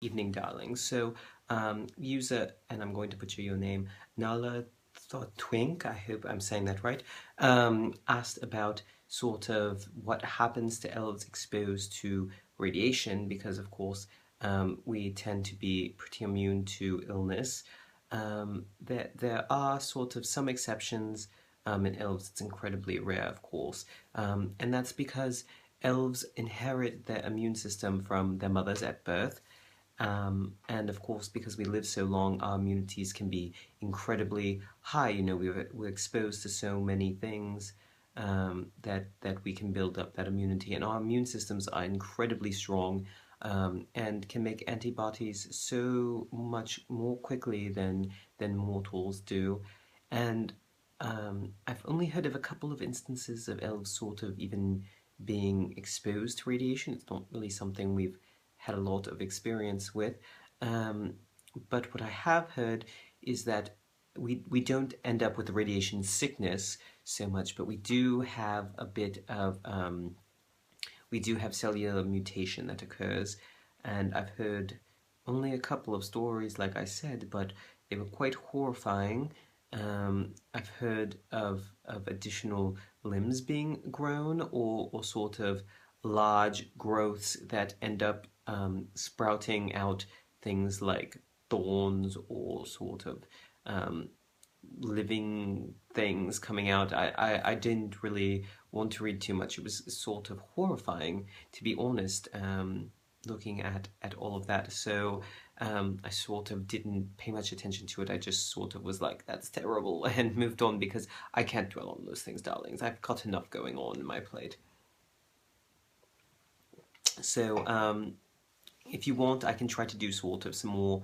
Evening, darling. So, user, and I'm going to butcher your name, Nyarlathotwink, I hope I'm saying that right, asked about sort of what happens to elves exposed to radiation, because of course we tend to be pretty immune to illness. There are sort of some exceptions in elves. It's incredibly rare, of course, and that's because elves inherit their immune system from their mothers at birth. And of course, because we live so long, our immunities can be incredibly high. You know, we're exposed to so many things that we can build up that immunity. And our immune systems are incredibly strong and can make antibodies so much more quickly than mortals do. And I've only heard of a couple of instances of elves sort of even being exposed to radiation. It's not really something we've had a lot of experience with. Um, but what I have heard is that we don't end up with radiation sickness so much, but we do have a bit of we do have cellular mutation that occurs, and I've heard only a couple of stories, like I said, but they were quite horrifying. I've heard of additional limbs being grown, or sort of large growths that end up sprouting out things like thorns or sort of um, living things coming out. I didn't really want to read too much. It was sort of horrifying, to be honest, looking at all of that. So I sort of didn't pay much attention to it. I just sort of was like, that's terrible, and moved on because I can't dwell on those things, darlings. I've got enough going on in my plate. So if you want, I can try to do sort of some more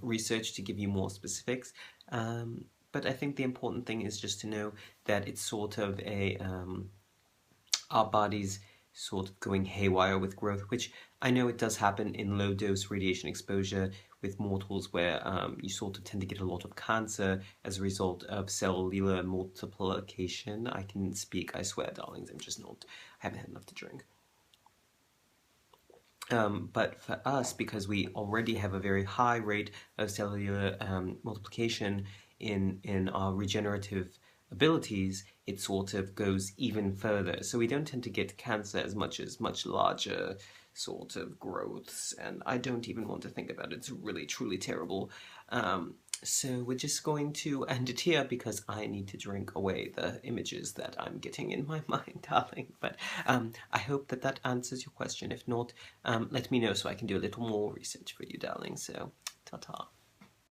research to give you more specifics. But I think the important thing is just to know that it's sort of our bodies sort of going haywire with growth, which I know it does happen in low dose radiation exposure with mortals, where you sort of tend to get a lot of cancer as a result of cellular multiplication. I can speak, I swear, darlings, I'm just not, I haven't had enough to drink. But for us, because we already have a very high rate of cellular multiplication in our regenerative abilities, it sort of goes even further. So we don't tend to get cancer as much as much larger sort of growths, and I don't even want to think about it. It's really, truly terrible. So we're just going to end it here because I need to drink away the images that I'm getting in my mind, darling. But I hope that that answers your question. If not, let me know so I can do a little more research for you, darling. So, ta-ta.